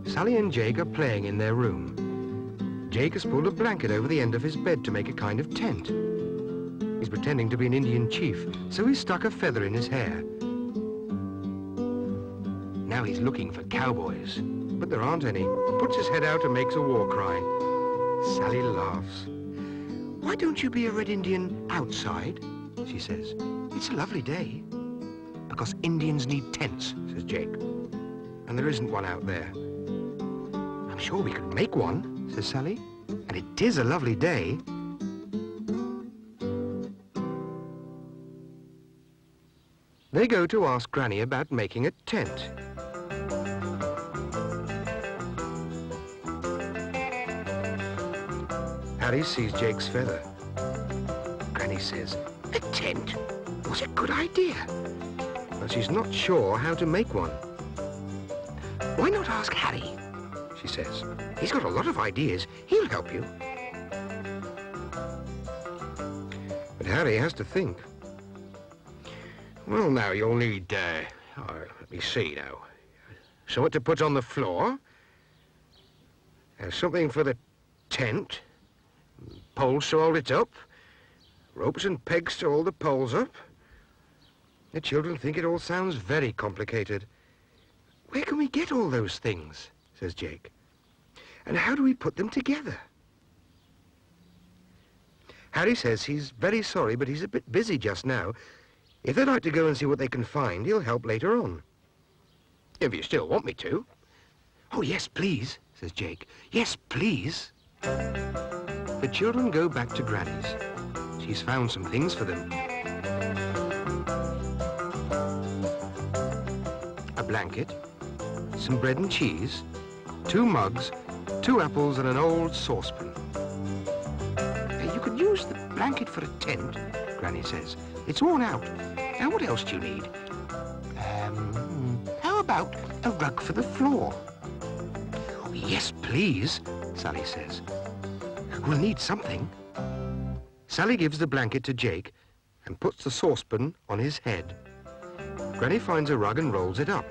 Sally and Jake are playing in their room. Jake has pulled a blanket over the end of his bed to make a kind of tent. He's pretending to be an Indian chief, so he's stuck a feather in his hair. Now he's looking for cowboys, but there aren't any. Puts his head out and makes a war cry. Sally laughs. "Why don't you be a Red Indian outside?" she says. "It's a lovely day." "Because Indians need tents," says Jake. "And there isn't one out there." "I'm sure we could make one," says Sally. "And it is a lovely day." They go to ask Granny about making a tent. Harry sees Jake's feather. Granny says, "A tent? What a good idea." But she's not sure how to make one. "Why not ask Harry?" she says. "He's got a lot of ideas. He'll help you." But Harry has to think. "Well, now, you'll need, let me see now. Something to put on the floor. Something for the tent. Poles to hold it up. Ropes and pegs to hold the poles up." The children think it all sounds very complicated. "Where can we get all those things?" says Jake. "And how do we put them together?" Harry says he's very sorry, but he's a bit busy just now. If they'd like to go and see what they can find, he'll help later on. "If you still want me to." "Oh, yes, please," says Jake. "Yes, please." The children go back to Granny's. She's found some things for them. A blanket, some bread and cheese, 2 mugs, 2 apples and an old saucepan. "You could use the blanket for a tent," Granny says. "It's worn out. Now what else do you need?" How about a rug for the floor?" "Oh, yes, please," Sally says. "We'll need something." Sally gives the blanket to Jake and puts the saucepan on his head. Granny finds a rug and rolls it up.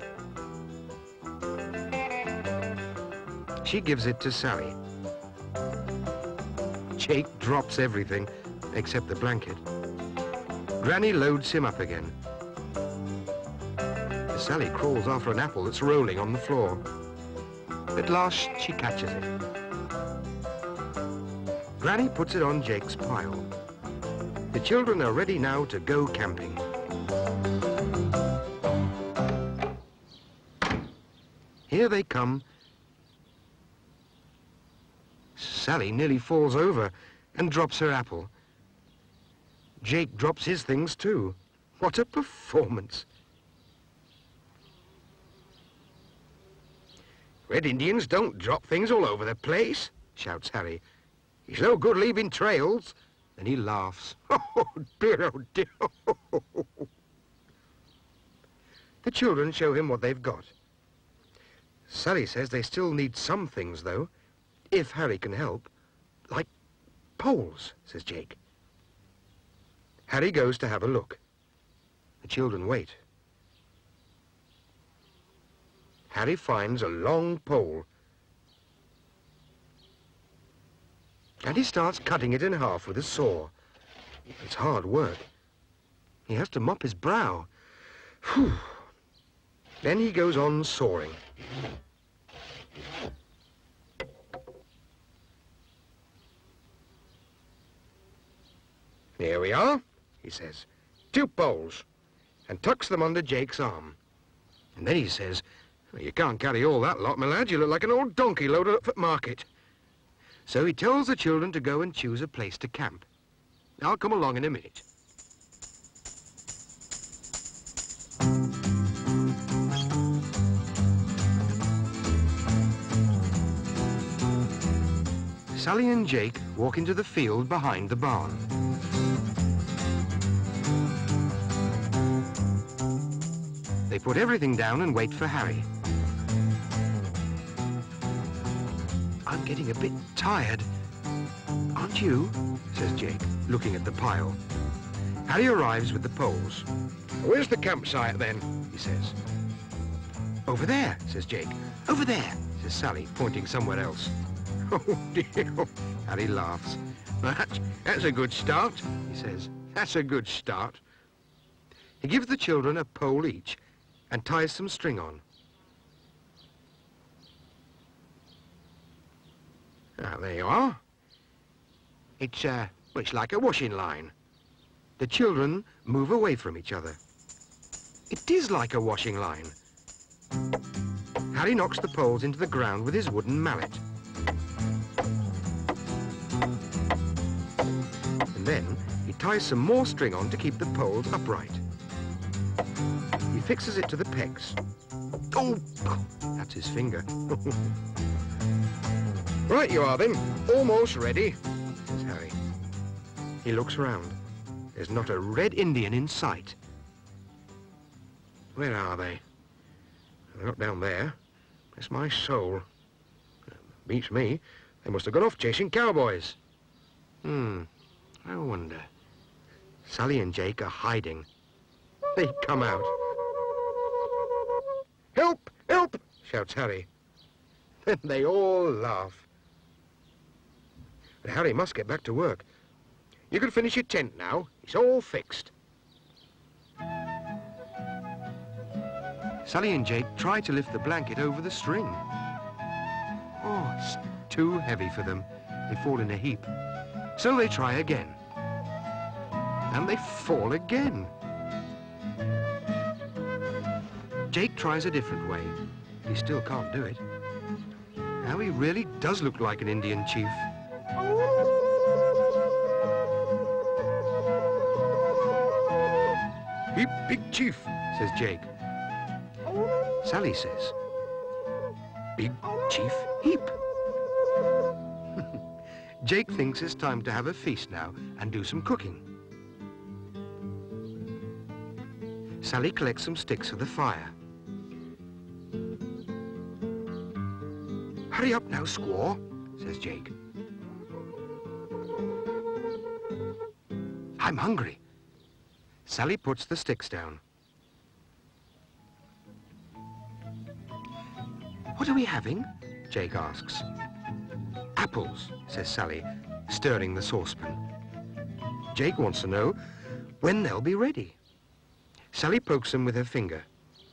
She gives it to Sally. Jake drops everything except the blanket. Granny loads him up again. Sally crawls after an apple that's rolling on the floor. At last, she catches it. Granny puts it on Jake's pile. The children are ready now to go camping. Here they come. Sally nearly falls over and drops her apple. Jake drops his things too. What a performance. "Red Indians don't drop things all over the place," shouts Harry. "He's no good leaving trails." Then he laughs. "Oh dear, oh dear." The children show him what they've got. Sally says they still need some things, though, if Harry can help. "Like poles," says Jake. Harry goes to have a look. The children wait. Harry finds a long pole. And he starts cutting it in half with a saw. It's hard work. He has to mop his brow. Whew. Then he goes on sawing. "Here we are," he says. 2 poles," and tucks them under Jake's arm. And then he says, "Well, you can't carry all that lot, my lad. You look like an old donkey loaded up for market." So he tells the children to go and choose a place to camp. "I'll come along in a minute." Sally and Jake walk into the field behind the barn. They put everything down and wait for Harry. "I'm getting a bit tired. Aren't you?" says Jake, looking at the pile. Harry arrives with the poles. "Where's the campsite then?" he says. "Over there," says Jake. "Over there." says Sally, pointing somewhere else. Oh, dear. Harry laughs. That's a good start, he says. That's a good start. He gives the children a pole each and ties some string on. Ah, there you are. It's like a washing line. The children move away from each other. It is like a washing line. Harry knocks the poles into the ground with his wooden mallet. And then he ties some more string on to keep the poles upright. He fixes it to the pegs. Oh, that's his finger. Right you are then, almost ready, says Harry. He looks round. There's not a Red Indian in sight. Where are they? They're not down there. Bless my soul. Beats me. They must have gone off chasing cowboys. I wonder. Sally and Jake are hiding. They come out. Help! Help! Shouts Harry. Then they all laugh. But Harry must get back to work. You can finish your tent now. It's all fixed. Sally and Jake try to lift the blanket over the string. Oh, it's too heavy for them. They fall in a heap. So they try again. And they fall again. Jake tries a different way. He still can't do it. Now he really does look like an Indian chief. Heap big chief, says Jake. Sally says, big chief heap. Jake thinks it's time to have a feast now and do some cooking. Sally collects some sticks for the fire. Hurry up now, squaw, says Jake. I'm hungry. Sally puts the sticks down. What are we having? Jake asks. Apples, says Sally, stirring the saucepan. Jake wants to know when they'll be ready. Sally pokes them with her finger.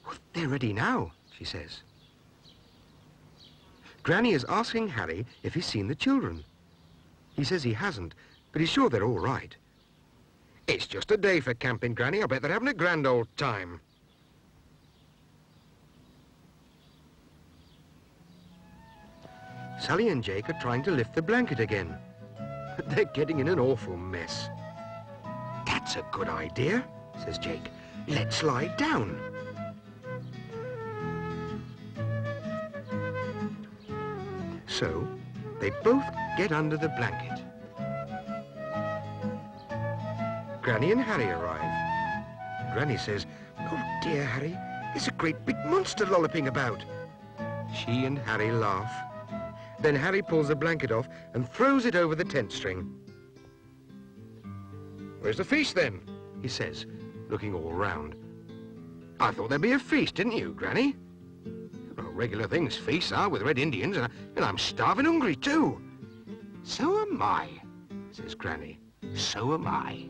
Well, they're ready now, she says. Granny is asking Harry if he's seen the children. He says he hasn't, but he's sure they're all right. It's just a day for camping, Granny. I bet they're having a grand old time. Sally and Jake are trying to lift the blanket again, but they're getting in an awful mess. That's a good idea, says Jake. Let's lie down. So, they both get under the blanket. Granny and Harry arrive. Granny says, "Oh dear, Harry, there's a great big monster lolloping about." She and Harry laugh. Then Harry pulls the blanket off and throws it over the tent string. "Where's the feast then?" he says, looking all round. "I thought there'd be a feast, didn't you, Granny?" "Well, regular things feasts are with Red Indians, and I'm starving hungry too." "So am I," says Granny. "So am I."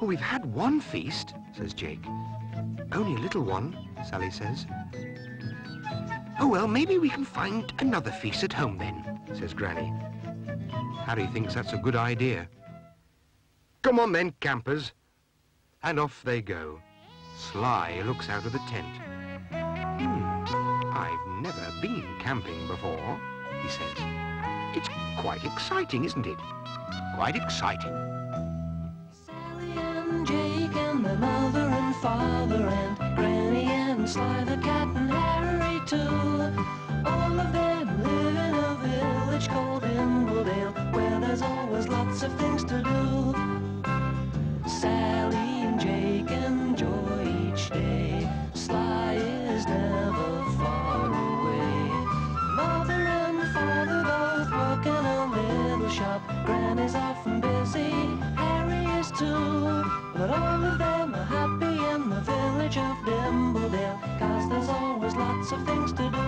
"Oh, we've had one feast," says Jake. "Only a little one," Sally says. "Oh, well, maybe we can find another feast at home then," says Granny. Harry thinks that's a good idea. "Come on then, campers." And off they go. Sly looks out of the tent. "I've never been camping before," he says. "It's quite exciting, isn't it? Quite exciting." Sally and Jake and their mother and father and Granny and Sly the cat and Harry too. All of them live in a village called Imbledale, where there's always lots of things to do. Sally and Jake enjoy each day. Sly is never far away. Mother and father both work in a little shop. Granny's often busy, Harry is too. But all of them are happy in the village of Dimbledale, 'cause there's always lots of things to do.